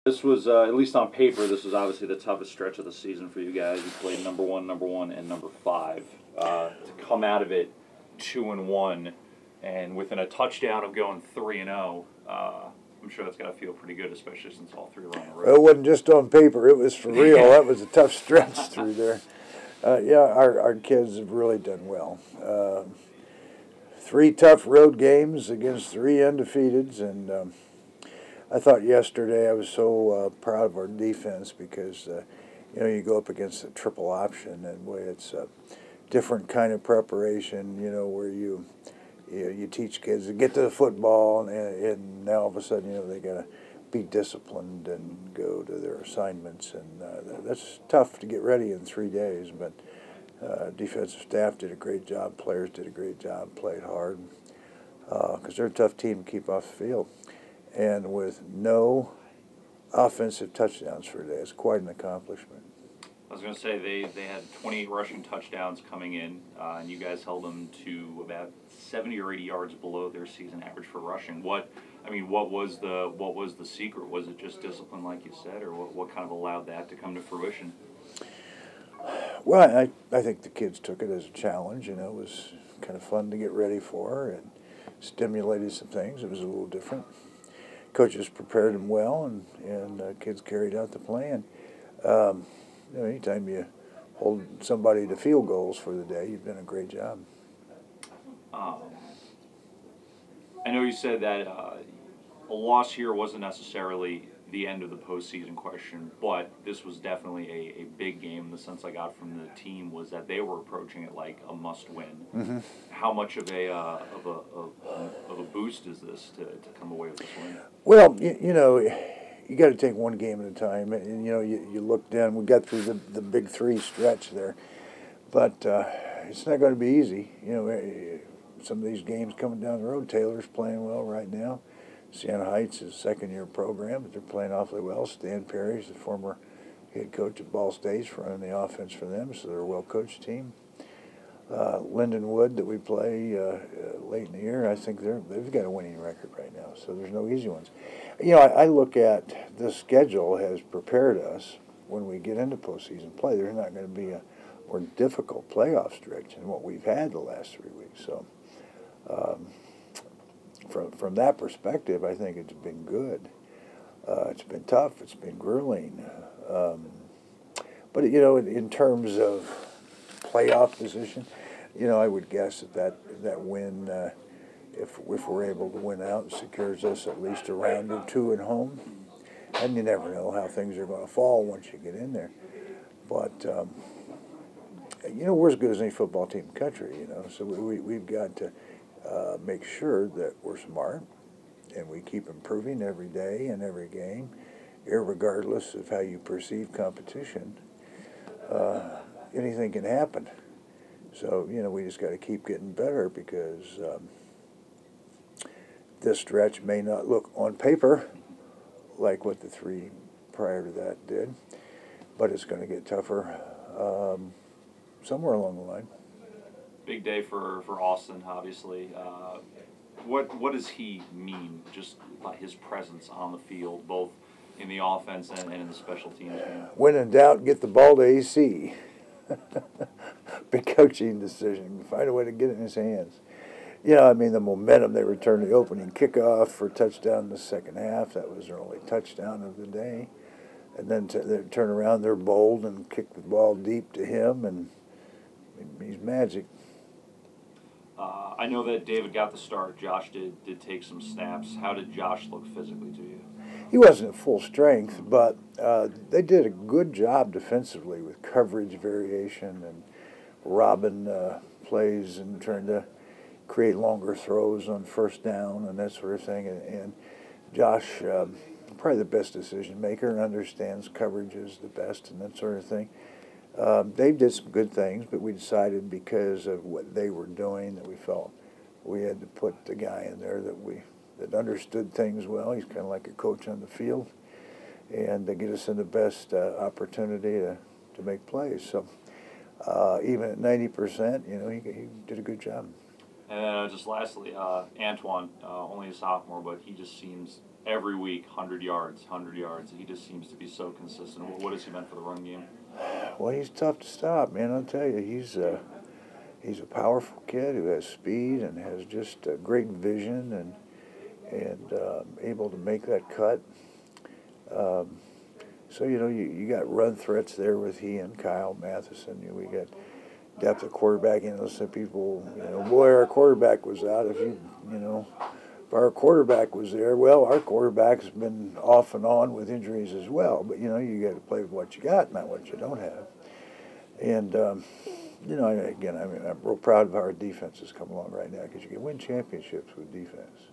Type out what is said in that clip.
This was, at least on paper, this was obviously the toughest stretch of the season for you guys. You played number one, and number 5. To come out of it 2-1, and within a touchdown of going 3-0, I'm sure that's got to feel pretty good, especially since all 3 were on the road. Well, it wasn't just on paper; it was for real. That was a tough stretch through there. Yeah, our kids have really done well. 3 tough road games against 3 undefeateds, and I thought yesterday I was so proud of our defense because you go up against a triple option, and boy, it's a different kind of preparation. Where you teach kids to get to the football, and now all of a sudden they got to be disciplined and go to their assignments, and that's tough to get ready in 3 days. But defensive staff did a great job, players did a great job, played hard because they're a tough team to keep off the field. And with no offensive touchdowns for today, it's quite an accomplishment. I was going to say they had 28 rushing touchdowns coming in, and you guys held them to about 70 or 80 yards below their season average for rushing. What was the secret? Was it just discipline, like you said, or what kind of allowed that to come to fruition? Well, I think the kids took it as a challenge. It was kind of fun to get ready for, and stimulated some things. It was a little different. Coaches prepared them well, and kids carried out the plan. Anytime you hold somebody to field goals for the day, you've done a great job. I know you said that a loss here wasn't necessarily the end of the postseason question, but this was definitely a big game. The sense I got from the team was that they were approaching it like a must-win. Mm-hmm. How much of a boost is this to come away with this win? Well, you got to take one game at a time, and you look down. We got through the big 3 stretch there, but it's not going to be easy. Some of these games coming down the road. Taylor's playing well right now. Siena Heights is a second-year program, but they're playing awfully well. Stan Perry's the former head coach at Ball State's running the offense for them, so they're a well-coached team. Lindenwood that we play late in the year, I think they've got a winning record right now, so there's no easy ones. I look at the schedule has prepared us when we get into postseason play. There's not going to be a more difficult playoff stretch than what we've had the last 3 weeks. So from that perspective, I think it's been good. It's been tough. It's been grueling. But, in terms of playoff position, I would guess that win, if we're able to win out, secures us at least a round or 2 at home. And you never know how things are going to fall once you get in there. But, we're as good as any football team in the country, so we've got to make sure that we're smart and we keep improving every day and every game, irregardless of how you perceive competition. Anything can happen. So, we just got to keep getting better because this stretch may not look on paper like what the 3 prior to that did, but it's going to get tougher somewhere along the line. Big day for Austin, obviously. What does he mean just by his presence on the field, both in the offense and in the special teams game? When in doubt, get the ball to AC. Big coaching decision. Find a way to get it in his hands. The momentum, they returned the opening kickoff for a touchdown in the second half. That was their only touchdown of the day. And then they turn around, they're bold and kick the ball deep to him, and he's magic. I know that David got the start. Josh did take some snaps. How did Josh look physically to you? He wasn't at full strength, but they did a good job defensively with coverage variation and robbing plays and trying to create longer throws on first down and that sort of thing. And Josh, probably the best decision maker, and understands coverage is the best and that sort of thing. They did some good things, but we decided because of what they were doing that we felt we had to put the guy in there that understood things well. He's kind of like a coach on the field, and to get us in the best opportunity to make plays. So even at 90%, he did a good job. And just lastly, Antoine, only a sophomore, but he just seems every week, 100 yards, 100 yards. He just seems to be so consistent. What has he meant for the run game? Well, he's tough to stop, man. I'll tell you, he's a powerful kid who has speed and has just great vision and able to make that cut. So, you know, you got run threats there with he and Kyle Matheson. We got depth of quarterback. You know, some people, you know, boy, our quarterback was out. If our quarterback was there, well, our quarterback's been off and on with injuries as well. But, you know, you got to play with what you got, not what you don't have. And, you know, again, I'm real proud of how our defense has come along right now because you can win championships with defense.